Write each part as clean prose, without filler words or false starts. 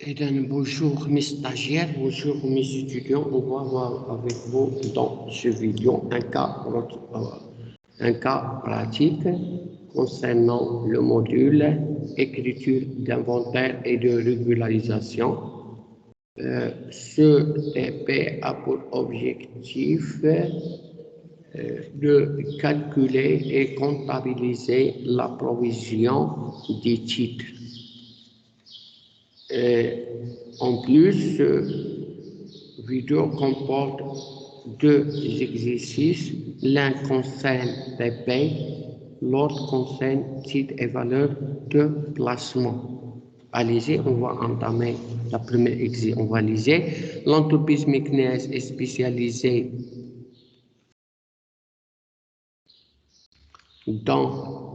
Et donc, bonjour mes stagiaires, bonjour mes étudiants. On va voir avec vous dans ce vidéo un cas pratique concernant le module écriture d'inventaire et de régularisation. Ce TP a pour objectif de calculer et comptabiliser la provision des titres. En plus, cette vidéo comporte deux exercices. L'un concerne les paies, l'autre concerne titres et valeurs de placement. Allez-y, on va entamer la première exercice. On va lire. L'entreprise McNair est spécialisée dans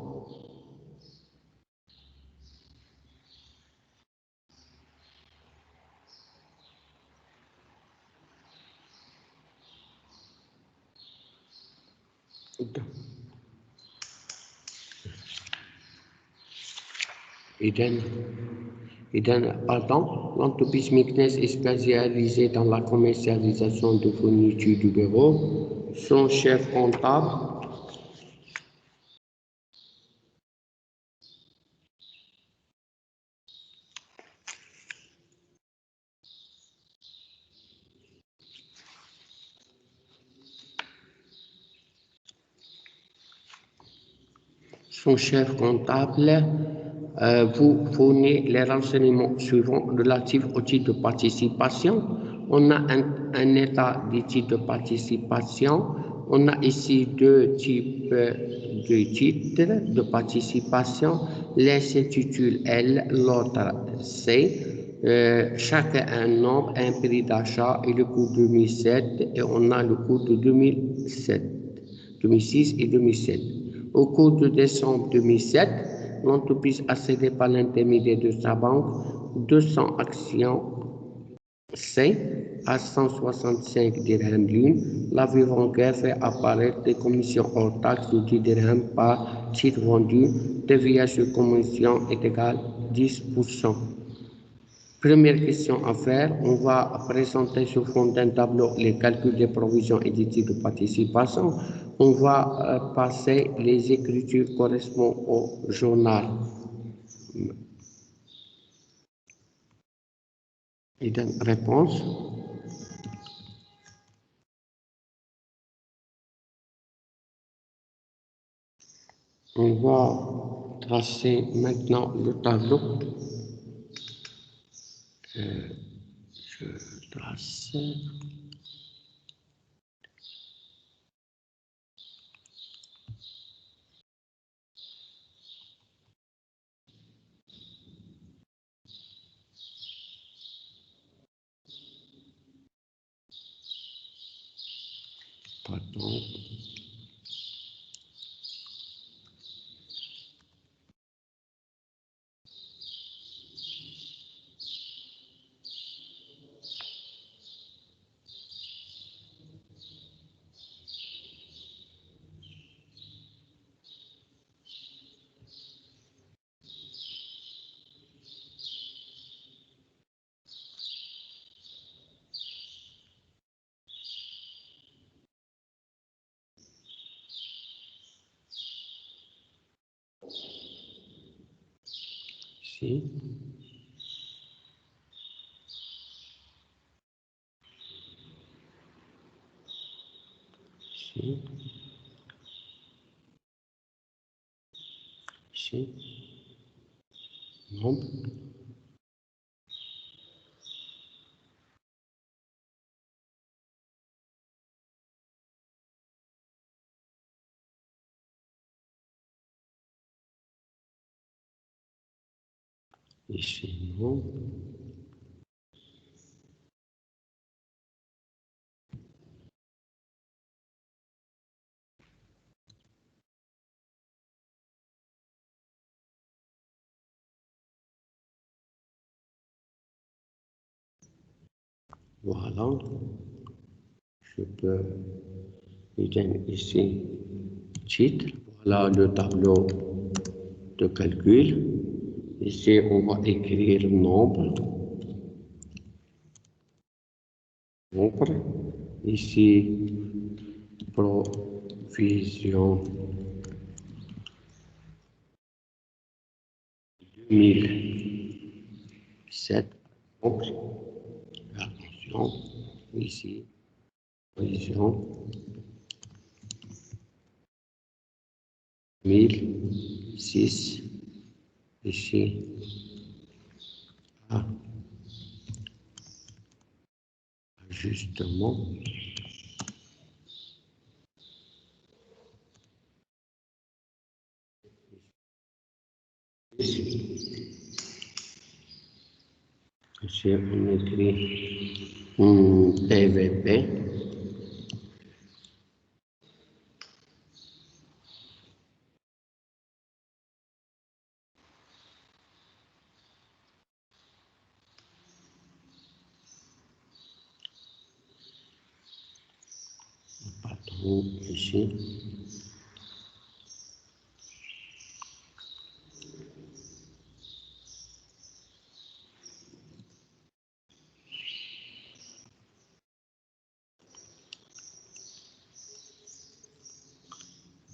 l'entreprise McNair est spécialisée dans la commercialisation de fournitures du bureau. Son chef comptable vous fournit les renseignements suivants relatifs au titre de participation. On a un état des titres de participation. On a ici deux types de titres de participation. L'un s'intitule L, l'autre C. Chacun un nombre, un prix d'achat et le coût 2007. Et on a le coût de 2007, 2006 et 2007. Au cours de décembre 2007, l'entreprise a cédé par l'intermédiaire de sa banque 200 actions C à 165 dirhams l'une. La vue bancaire fait apparaître des commissions hors taxes de 10 dirhams par titre vendu. TVA sur commission est égale 10%. Première question à faire, on va présenter sous fond d'un tableau les calculs des provisions et des titres de participation. On va passer les écritures correspondant au journal. Et donc, réponse. On va tracer maintenant le tableau. Je trace. Pardon. Si. Nombre. Ici, nombre. Voilà. Je peux mettre ici titre. Voilà le tableau de calcul. Ici, on va écrire nombre. novembre. Ici, provision 2007. Attention, ici, provision 2006. Ici, ajustement. Ici, on écrit PVP. Patron ici.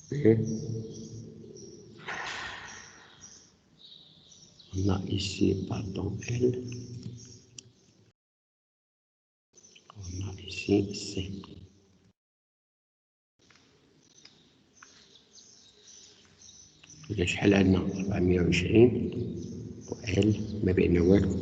Et on a ici patron L. On a ici C. إذا شحال عندنا 420 و L ما بين والو.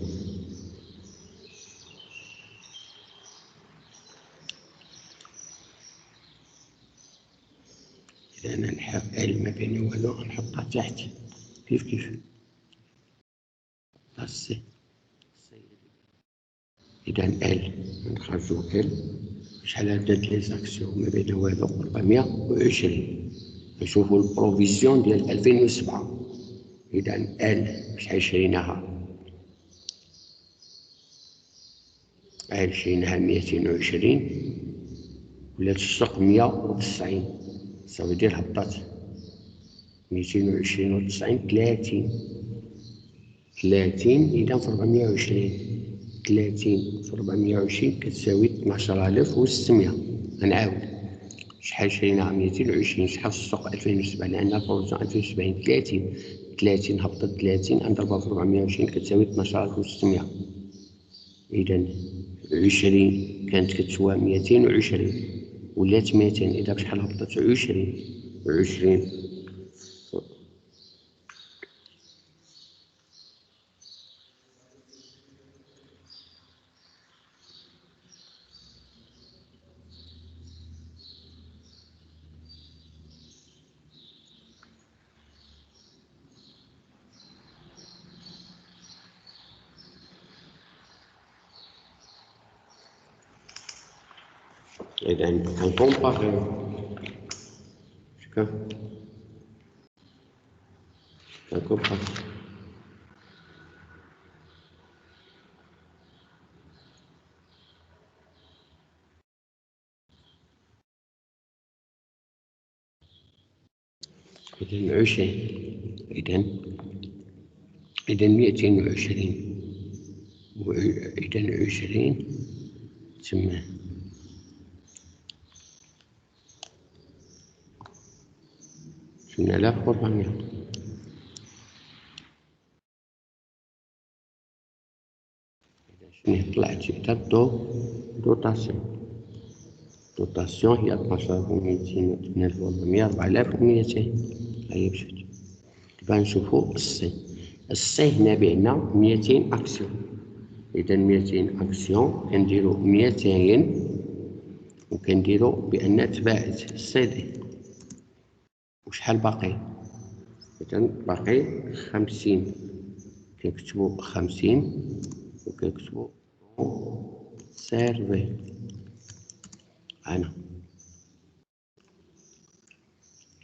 إذا أنا نحب L ما بين والو نحطها تحت كيف سي. إذا L نخرجو L شحال عدد لي زاكسيون ما بين والو 420. نشوفو البروفيزيون ديال 2007. إذا L شحال شريناها؟ L شريناها 220 ولات السوق 190. سافودير هبطات 220 و 90 30 إذا في 420. 30 في 420 كتساوي 12600. غنعاود شحال شرينا 220 شحال في السوق 2007 لأن البروفيزيون 2070 30 هبطت 30 نضربها في 420 كتساوي 12600. إذا 20 كانت كتسوى 220 ولات 200. إذا بشحال هبطت 20. إذا نكومباري إذا 20. إذا 220 إذا 20 تسمى 8400. إذا شنو طلعت تاع دوتاسيون هي 12200 4200. هاهي مشات. دابا نشوفو السي هنا بعنا 200 أكسيون. إذا 200 أكسيون كنديرو 200 وكنديرو بأن تباعت السي دي. وشحال باقي؟ إذا باقي 50. كنكتبو 50 وكنكتبو سيرفي أنا.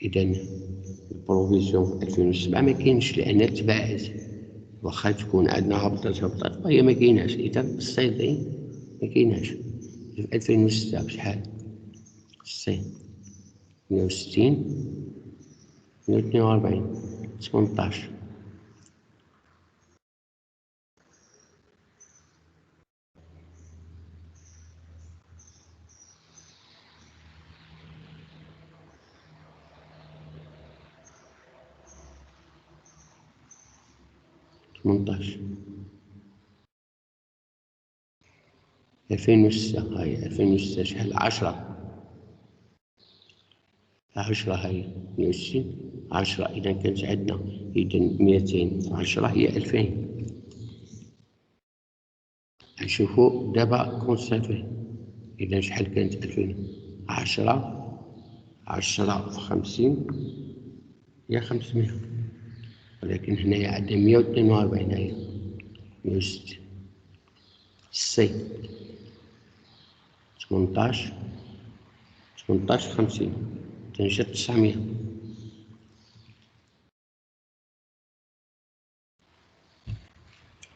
إذا البروفيزيون 2007 ما كاينش لأن تباعت. واخا تكون عندنا هبطت هي ما كايناش. إذا السي دي ما كايناش. في 2006 بشحال؟ السي 160 142 18. 18. 2006 هاي 2006 شحال 10. 10 هاي 120 10 إذا كانت عندنا إذا 210 هي 2000. نشوفو دابا كونسيرفي إذا شحال كانت 2000 10 في 50 هي 500 ولكن هنايا عندنا 142 هاي 160 سي 18 في 50 تنجي 900.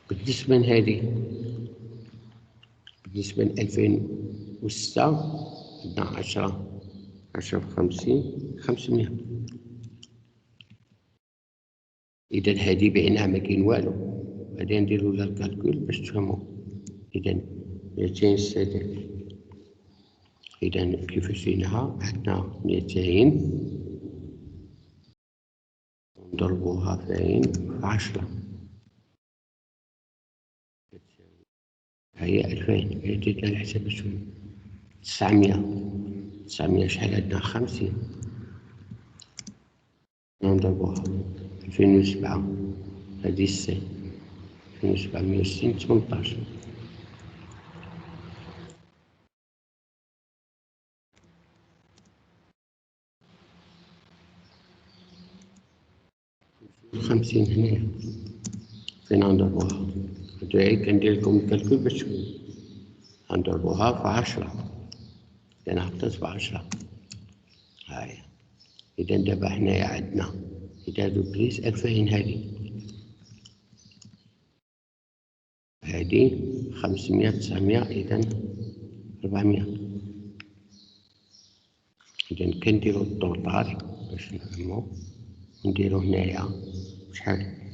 بالنسبة لهادي بالنسبة ل 2006 عندنا 10 في 50 500. إذا هادي بعناها مكاين والو غادي نديرو لها الكالكول باش تفهمو. إذا 200 إذا كيفاش جيناها عندنا 200 نضربوها في 10 هي 2000. درنا الحساب شوية 900 شحال عندنا 50 نضربوها 2007 هادي السي 2007 160 18. خمسين هنايا فين نضربوها؟ هادي كندير لكم الكالكول باش تشوفو. نضربوها في 10 لأن حطيت في 10 هاهي. إذا دابا حنايا عندنا إذا هادو بليس 2000 هادي 500 900 إذا 400. إذا كنديرو الطوطال باش نفهمو نديرو هنايا شحال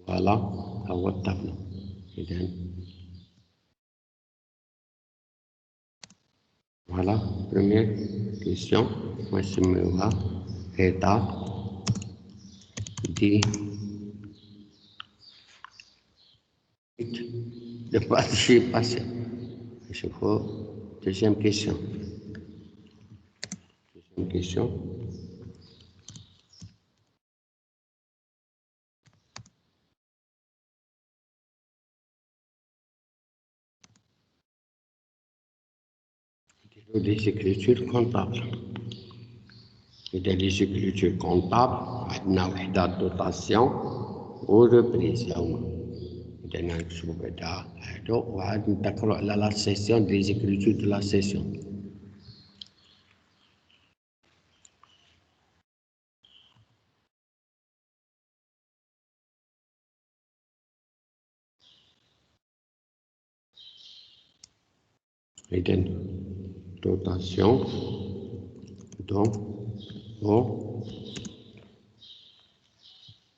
فوالا هو الطابلو. إذا فوالا بروميير كيسيون ونسميوها إيطا دي de participation. نشوفو deuxième question. Deuxième question. Les écritures comptables. إذا les écritures comptables عندنا وحدة دوطاسيون و ريبريز هما. إذا نكتبو بعدا هادو وعاد نتذكرو على لا سيسيون دي زيكريتور دو لا سيسيون. إذا dotation don au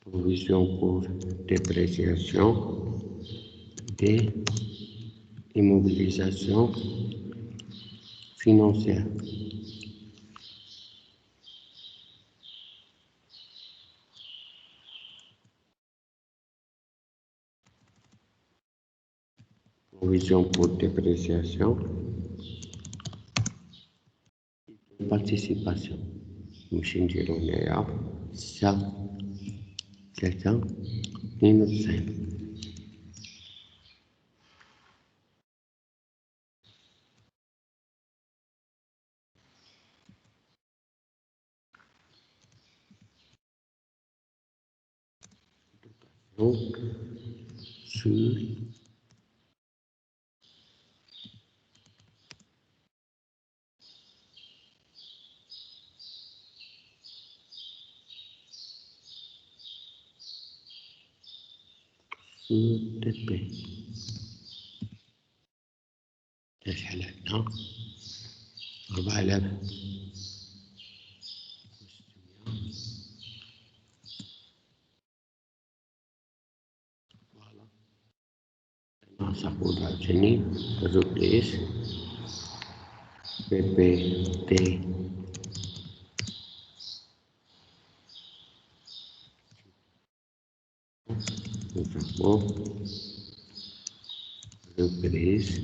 provision pour dépréciation des immobilisations financières. Provision pour dépréciation participation. نمشي نديرو هنايا 6 3 92. Donc sur TP شحال عندنا 4000. نصحو عاوتاني الروبليس PPT notamment reprise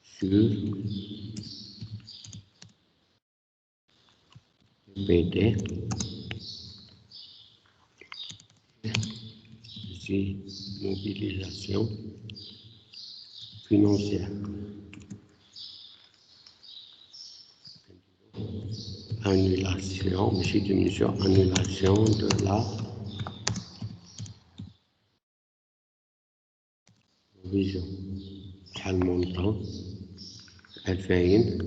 sur PPT mobilisation financière. Annulation, diminution, annulation de la provision. Quel montant? 2000.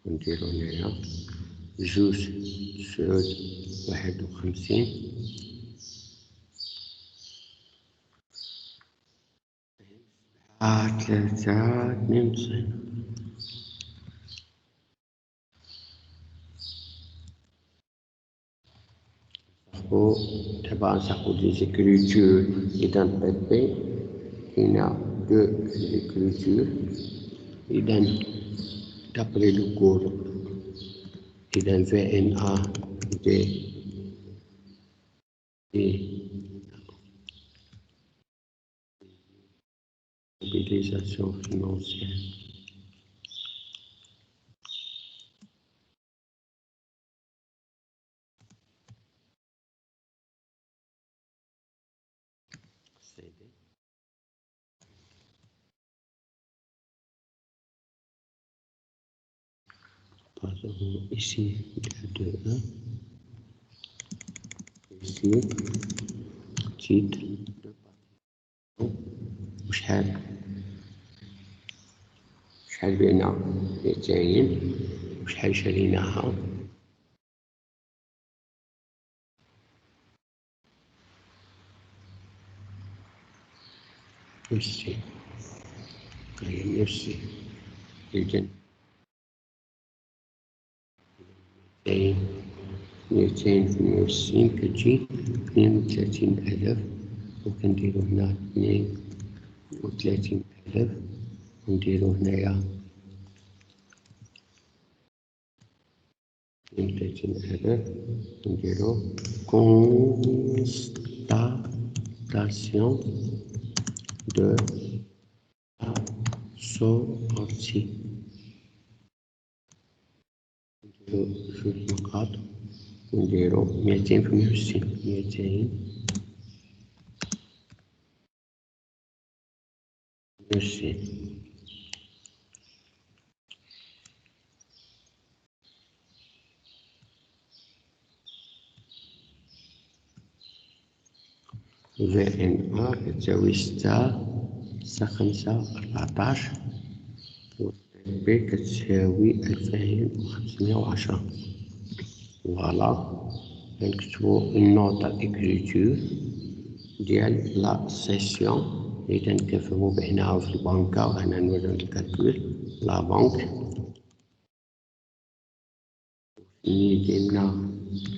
نديرو هنايا 2.51 3.92. تبع نسحبو دي زيكريتور إذا PP هنا 2 زيكريتور إذا d'après le cours إذا VNA et mobilisation financière. Ici, il y a 2, 1. Ici, titre, وشحال بينا 200 وشحال شريناها نفسي إذن 200 كتجي 32,000 وكنديرو هنا 32,000 ونديرو هنايا 32,000 ونديرو constatation de la sortie. نديرو جوج نقاط ونديرو 268 VNA تساوي 6.14 و B كتساوي 2510. فوالا غنكتبو النوط إكريتور ديال لا سيسيون اللي تنكفهمو بحناها في البنكة وهنا نوريو الكالكول لا بنك اللي ديالنا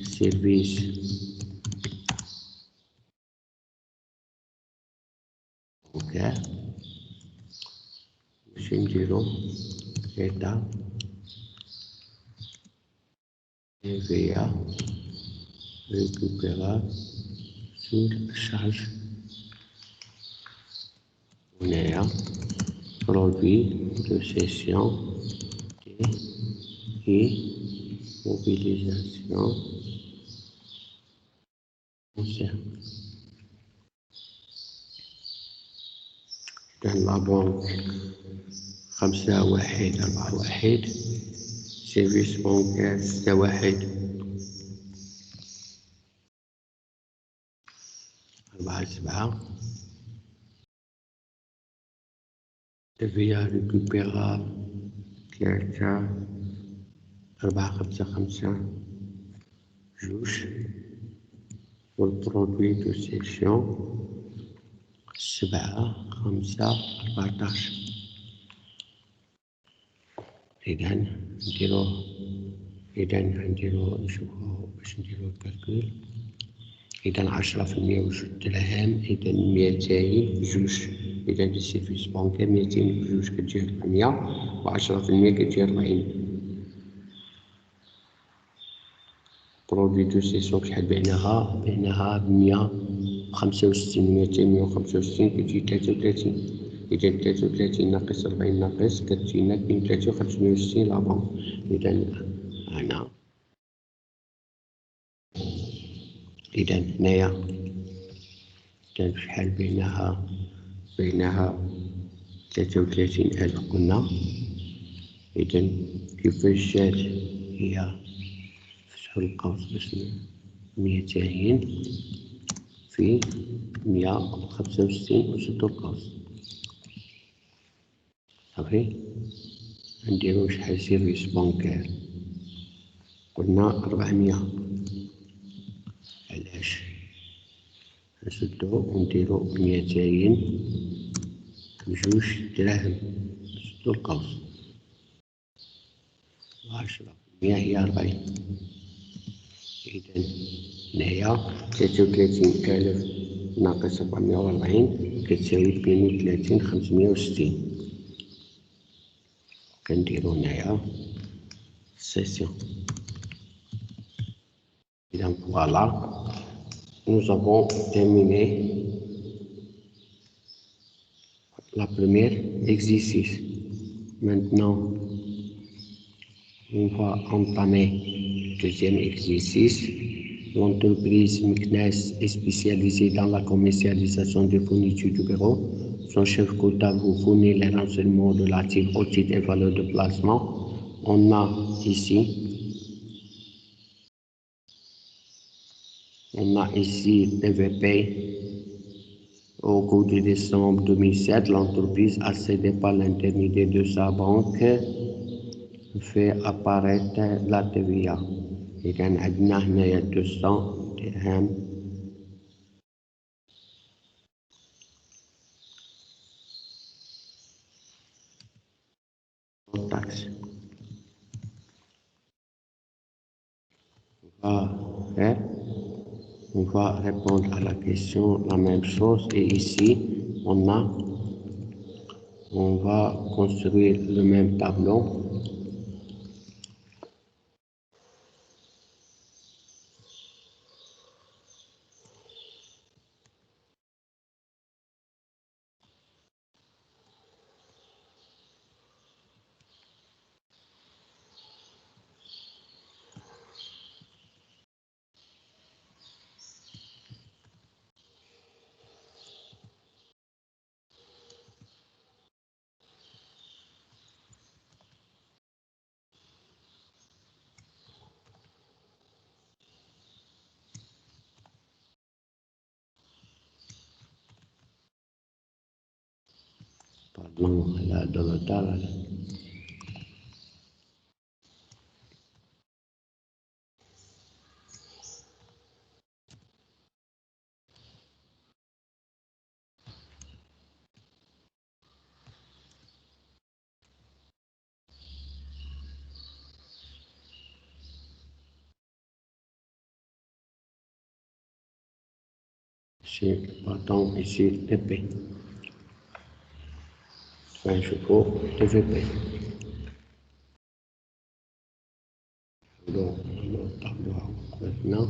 سيرفيس بنكار باش نديرو إيتا TVA récupérable sur charge هنايا produit de cession et mobilisation foncière. Dans la banque 5141 service bancaire 6147 TVA récupérable 455 جوج والبرودوي دو سيكسيون 7.5.14. إذا نديرو نشوفو باش نديرو الكالكول إذا 10% وجوج دراهم، إذا 200 بجوج، إذا دي سيرفيس بانكير 200 بجوج كتجي 400 و10% كتجي 40. برودوي دو سيسيون شحال بعناها؟ بعناها ب165، 265 كتجي 33. إذا 33 ناقص 40 ناقص كتجينا 32 65 لابون. إذا هنا إذا هنايا إذا شحال بينها 33,000 قلنا. إذا كيفاش جات هي؟ فتحو القوس باش 200 في 165 وسدو القوس صافي. نديرو شحال سيرفيس بانكير؟ قلنا 400. علاش؟ نسدو ونديرو 200 بجوج دراهم نسدو القوس، 10% هي 40. إذا هنايا 33,000 ناقص 440 كتساوي 32,560. كنديرو هنايا سيسيون. إذا فوالا nous avons terminé la première exercice. Maintenant, on va entamer le deuxième exercice. L'entreprise Meknes est spécialisée dans la commercialisation des fournitures du bureau. Son chef comptable vous fournit les renseignements relatifs aux titres et valeurs de placement. On a ici TVP. Au cours de décembre 2007, l'entreprise a cédé par l'intermédiaire de sa banque fait apparaître la TVA. إذا عندنا هنايا 200 درهم taxe. On va répondre à la question la même chose, et ici on va construire le même tableau. Pardon, là, de retard, là. Pardon, ici, TP. 20 chevaux, TVP. Donc, le tableau maintenant.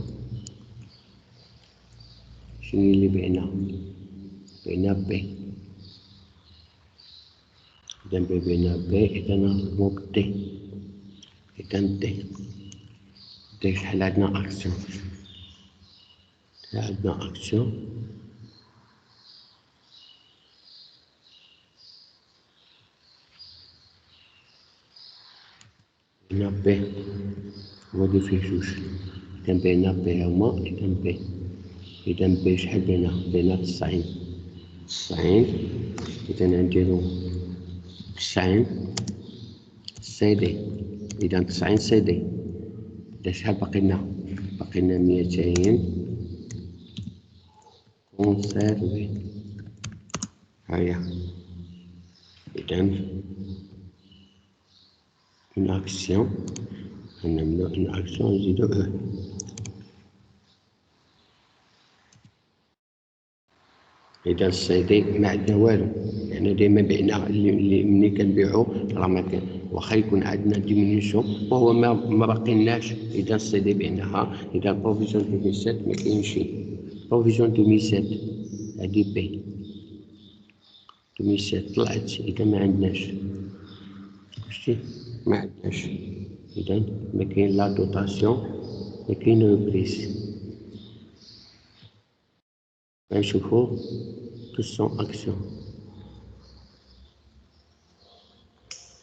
شنو اللي بعنا؟ بعنا B. إذا بعنا B، إذا نطلبو D. إذا D شحال عندنا أكسيون؟ عندنا أكسيون بعنا B هو اللي فيه جوج. إذا بعنا B هما إذا B. إذا B شحال بعنا؟ بعنا 90. إذا نديرو 90 CD. إذا 90 CD. إذا شحال باقيلنا؟ باقيلنا 200 كونسيرفي. هيا إذا une action، نعملو une action نزيدو E. إذا الصيدي ما عندنا والو، يعني دايما بعنا اللي ملي كنبيعو راه ما كان واخا يكون عندنا ديمينيسيون وهو ما باقيناش. إذا الصيدي بعناها. إذا بروفيزيون 2007 ما كاينش. بروفيزيون 2007 هادي بي 2007 طلعت. إذا ما عندناش شتي ما عندناش. إذا ما كاين لا دوطاسيون ما كاين روبريس. غنشوفو كيسيون أكسيون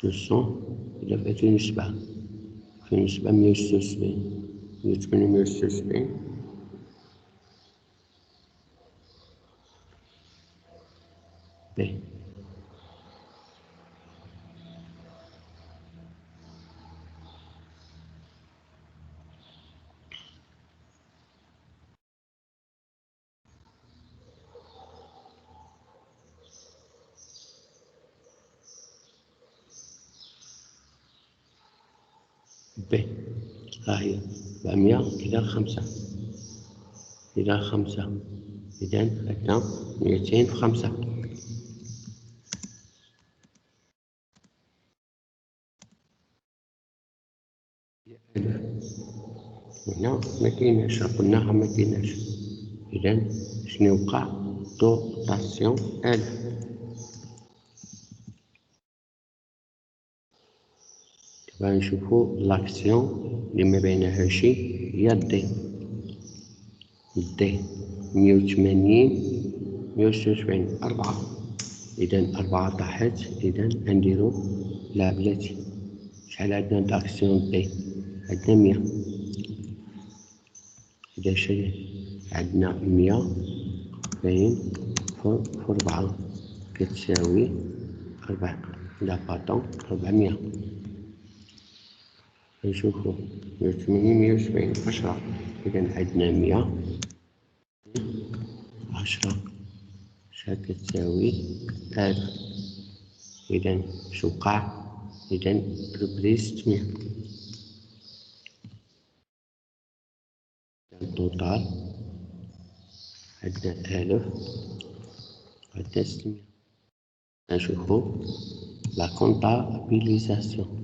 200 إلا في 2007 176 176 بي. بي ها هي 400 إلى 5 إلى 5. إذا عندنا 205. هنا ما كايناش، قلناها ما كايناش. إذا شنو وقع؟ دوطاسيون 1000. دابا نشوفو لاكسيون اللي ما بيناهاش هي دي 180 176 4. إذا 4 طاحت. إذا غنديرو لا بلاتي شحال عندنا داكسيون دي؟ عندنا 100. إذا شريت عندنا 100 باين في 4 كتساوي 4. لا باطون 400. نشوفو 180 170 10. إذا عندنا 100 10 شحال كتساوي 1000. إذا شوقع؟ إذا ربريس 800. التوتال عندنا 1000 عندنا 600. نشوفو لا كونطابيليزاسيون.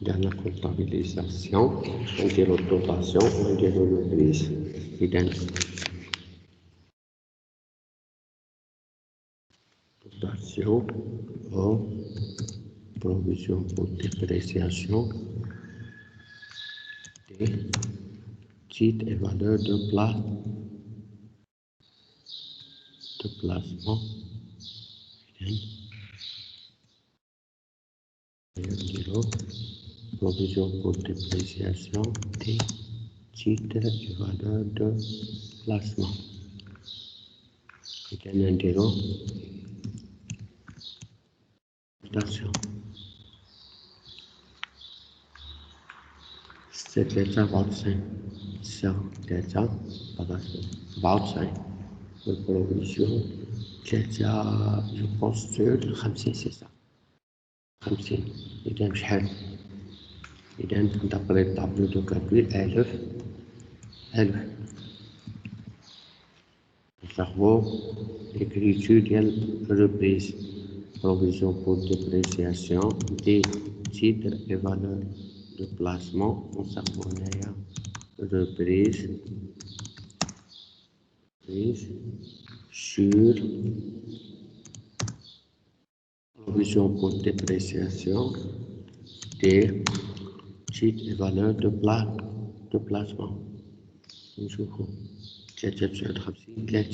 إذا لا كونطابيليزاسيون نديرو الدوطاسيون ونديرو لو بريس. إذا dotation au provision pour dépréciation des titres et valeurs de placement. Provision pour dépréciation des titres et valeurs de placement. Et un zéro. Attention. C'est déjà 25. C'est déjà 25. La provision déjà, je pense, sur 50 c'est ça. 50. إذا شحال؟ إذا ندبر الطابلو دو كالكول 1000. نصاحبو l'écriture ديال reprise. Provision pour dépréciation des titres et valeurs de placement. نصاحبو هنايا reprise sur provision pour dépréciation des titres et valeurs de placement. نشوفو 359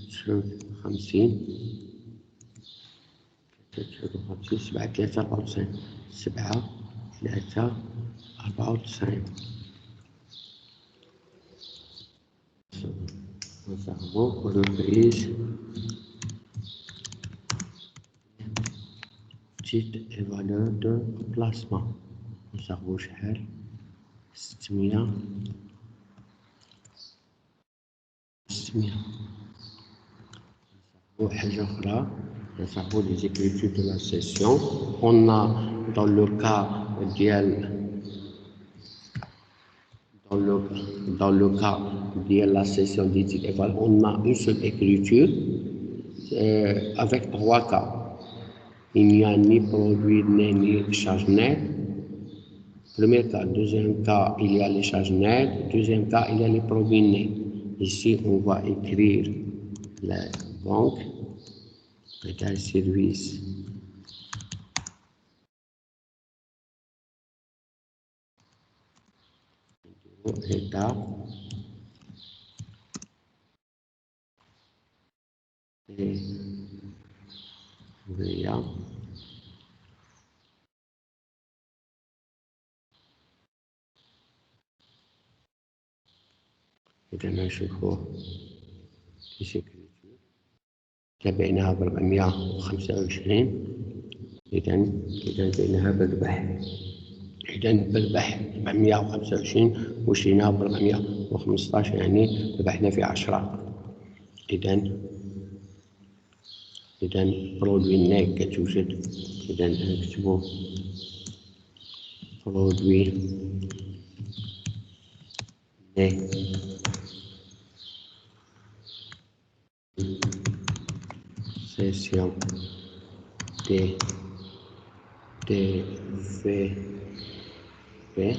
359 7 3 94 7 3 94. Nous avons reprise titre et valeur de placement. Nous avons شحال 600 وحاجة أخرى nous avons les écritures de la session. On a dans le cas de la session d'études éval, on a une seule écriture avec 3 cas. Il n'y a ni produit ni charge nette. Premier cas. Deuxième cas, il y a les charges nettes. Deuxième cas, il y a les produits nets. Ici, on va écrire la banque égale service état et VA إذا نشوفوا في بينها ب 425. إذا بينها بالربح. إذا بالربح 425 وشريناها ب 415، يعني ربحنا في 10. إذا برودوي ناك كتوجد. إذا نكتبو برودوي ناك سيسيون دي في بي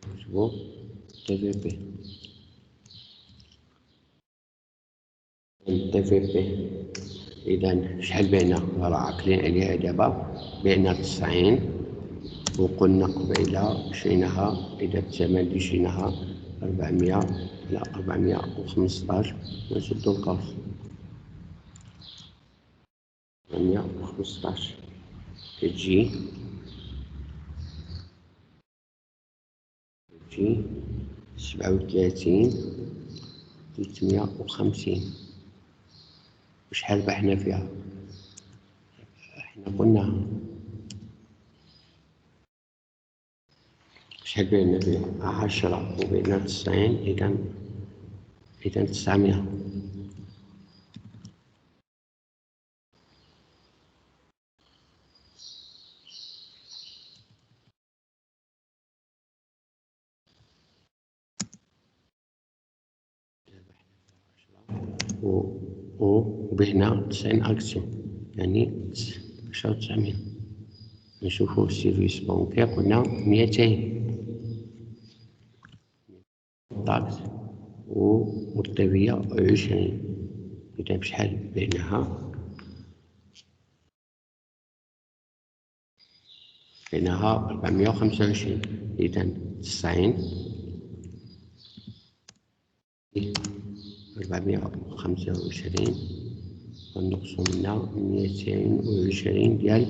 نكتبو TVP. إذا شحال بعنا؟ راه عاقلين عليها دابا. بعنا 90 وقلنا قبيله شريناها. إذا الثمن اللي شريناها 415. نسدو القوس 415 كتجي 37 350. وشحال ربحنا فيها؟ احنا قلنا شحال بعنا فيها؟ 10 وبعنا 90. إذا 900. وبهنا 90 أكسيون، يعني 900. نشوفو السيرفيس بانكير قلنا 200 طاكس ومرتبية 20. إذا بشحال بعناها؟ بعناها 425. إذا 90 425 ونقصو منها 220 ديال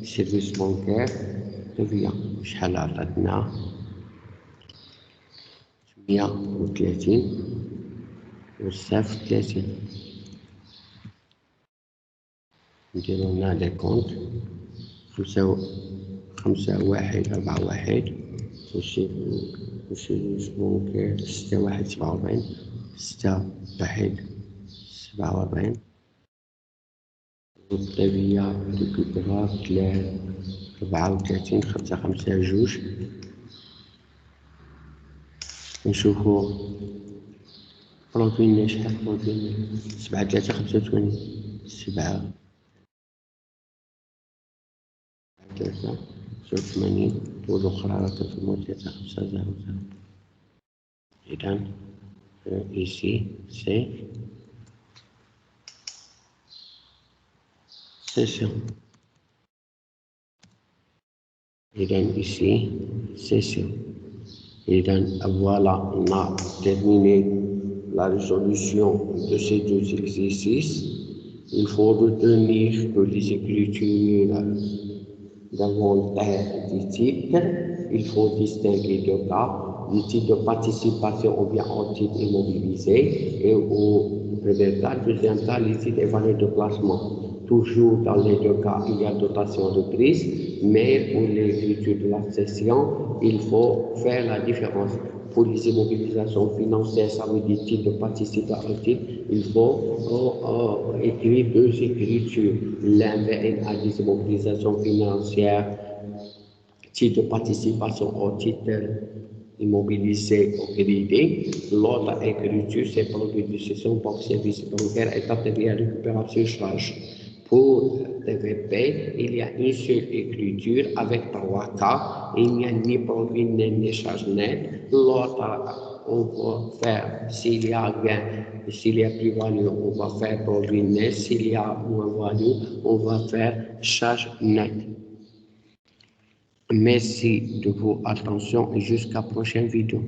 السيرفيس بانكير تبيا. شحال عطاتنا؟ 130 والصفر 30. نديرو هنا لي كونت 5141 والسيرفيس بانكير 6147 6147 والطبيعة ريكوبيرا 34 552. نشوفو بروفيلنا شحال. بروفيلنا 7385 83 والأخرى راه كتكون 3500. إذا إيسي سي سيسيون. إذا إيسي سيسيون. إذا فوالا on a terminé la résolution de ces deux exercices, il faut retenir que les écritures d'inventaire des titres, il faut distinguer deux cas, les titres de participation ou bien en titres immobilisés, et au premier cas, deuxième cas, les titres évalués de placement. Toujours dans les deux cas, il y a dotation de prise, mais pour l'écriture de la session, il faut faire la différence. Pour les immobilisations financières, ça veut dire titre de participation, il faut écrire deux écritures. L'un a des immobilisations financières, titre de participation au titre immobilisé au crédit. L'autre écriture, c'est produit de cession pour service bancaire et partenariat récupération charge. Pour TVP, il y a une seule écriture avec 3 cas. Il n'y a ni produit ni charge nette. L'autre, on va faire, s'il y a gain, s'il y a plus-value, on va faire produit net. S'il y a moins-value, on va faire charge nette. Merci de votre attention et jusqu'à la prochaine vidéo.